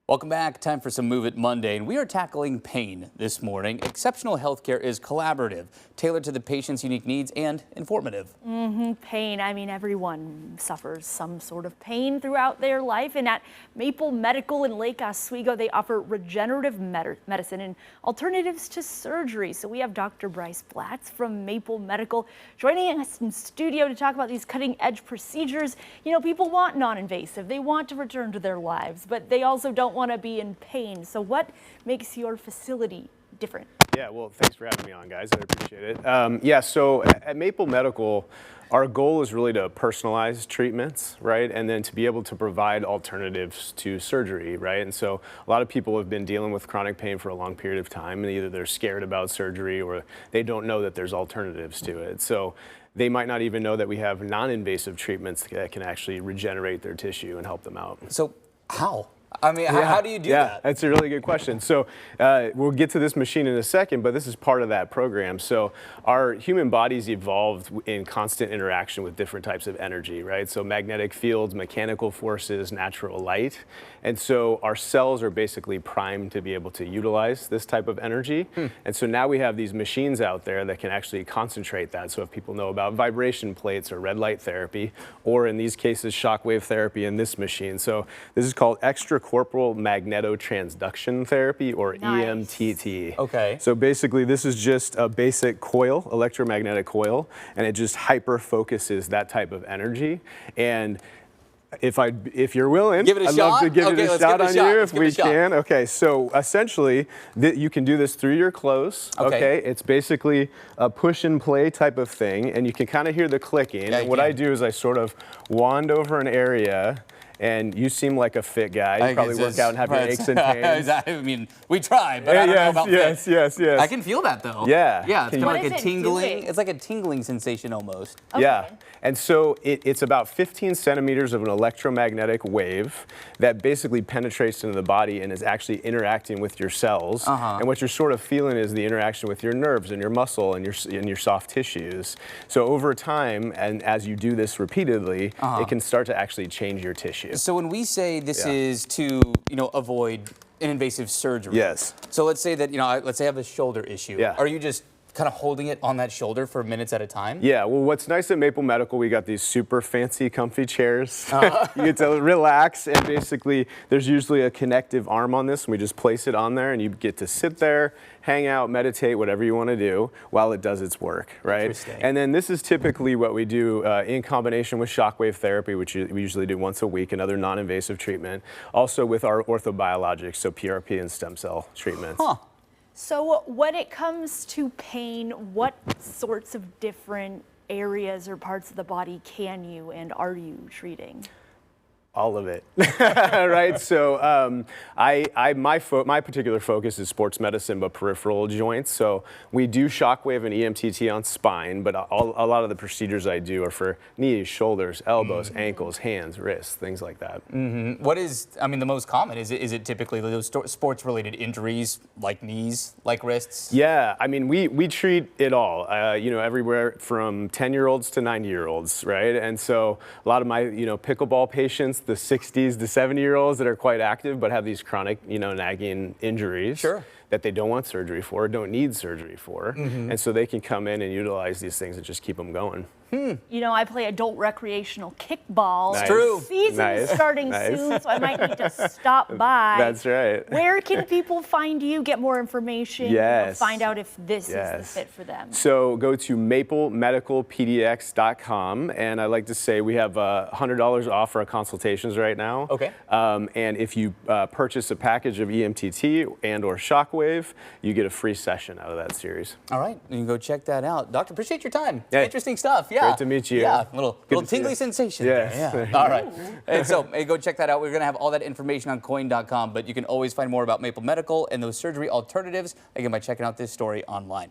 Welcome back. Time for some Move It Monday, and we are tackling pain this morning. Exceptional healthcare is collaborative, tailored to the patient's unique needs, and informative. Pain. I mean, everyone suffers some sort of pain throughout their life. And at Maple Medical in Lake Oswego, they offer regenerative medicine and alternatives to surgery. So we have Dr. Bryce Blatz from Maple Medical joining us in studio to talk about these cutting-edge procedures. You know, people want non-invasive. They want to return to their lives, but they also don't want to be in pain. So what makes your facility different? Yeah, well, thanks for having me on, guys. I appreciate it. So at Maple Medical, our goal is really to personalize treatments, right? And then to be able to provide alternatives to surgery, right? And so a lot of people have been dealing with chronic pain for a long period of time, and either they're scared about surgery or they don't know that there's alternatives to it. So they might not even know that we have non-invasive treatments that can actually regenerate their tissue and help them out. So how? I mean, how do you do that? That's a really good question. So we'll get to this machine in a second, but this is part of that program. So our human bodies evolved in constant interaction with different types of energy, right? So magnetic fields, mechanical forces, natural light. And so our cells are basically primed to be able to utilize this type of energy. And so now we have these machines out there that can actually concentrate that. So if people know about vibration plates or red light therapy, or in these cases, shockwave therapy in this machine. So this is called extracorporeal magnetotransduction therapy, or EMTT. Okay. So basically this is just a basic coil, electromagnetic coil, and it just hyper focuses that type of energy. And if you're willing, give it a I'd shot. love to give it a shot on you if we can. Okay, so essentially you can do this through your clothes. Okay. It's basically a push and play type of thing, and you can kind of hear the clicking. Yeah, and what I do is I sort of wand over an area. And you seem like a fit guy. You probably work out and have your aches and pains. I mean, we try, but I don't know about fit. Yes. I can feel that though. Yeah. Yeah, it's kind of like a tingling. Doing? It's like a tingling sensation almost. Okay. Yeah. And so it's about 15 centimeters of an electromagnetic wave that basically penetrates into the body and is actually interacting with your cells. And what you're sort of feeling is the interaction with your nerves and your muscle and your soft tissues. So over time, and as you do this repeatedly, it can start to actually change your tissue. So when we say this is to, avoid an invasive surgery. Yes. So let's say that, let's say I have a shoulder issue. Yeah. Are you just kind of holding it on that shoulder for minutes at a time? Yeah, well, what's nice at Maple Medical, we got these super fancy, comfy chairs. You get to relax, and basically there's usually a connective arm on this, and we just place it on there, and you get to sit there, hang out, meditate, whatever you want to do while it does its work, right? Interesting. And then this is typically what we do in combination with shockwave therapy, which we usually do once a week, another non-invasive treatment. Also with our orthobiologics, so PRP and stem cell treatments. So when it comes to pain, what sorts of different areas or parts of the body can you and are you treating? All of it, right? So my particular focus is sports medicine, but peripheral joints. So we do shockwave and EMTT on spine, but a lot of the procedures I do are for knees, shoulders, elbows, ankles, hands, wrists, things like that. What is, the most common? Is it typically those sports-related injuries, like knees, like wrists? Yeah, we treat it all, everywhere from 10-year-olds to 90-year-olds, right? And so a lot of my, pickleball patients, the 60s to 70-year-olds that are quite active but have these chronic, nagging injuries that they don't want surgery for, don't need surgery for. And so they can come in and utilize these things and just keep them going. I play adult recreational kickball. Nice. True. Season's starting soon, so I might need to stop by. That's right. Where can people find you, get more information, find out if this is the fit for them? So go to maplemedicalpdx.com, and I like to say we have $100 off for our consultations right now. Okay. And if you purchase a package of EMTT and or Shockwave, you get a free session out of that series. All right, you can go check that out. Doctor, appreciate your time. Hey. Interesting stuff. Yeah. Great to meet you. Yeah, little tingly sensation. Yes. There. Yeah. All right. And so go check that out. We're going to have all that information on coin.com, but you can always find more about Maple Medical and those surgery alternatives, again, by checking out this story online.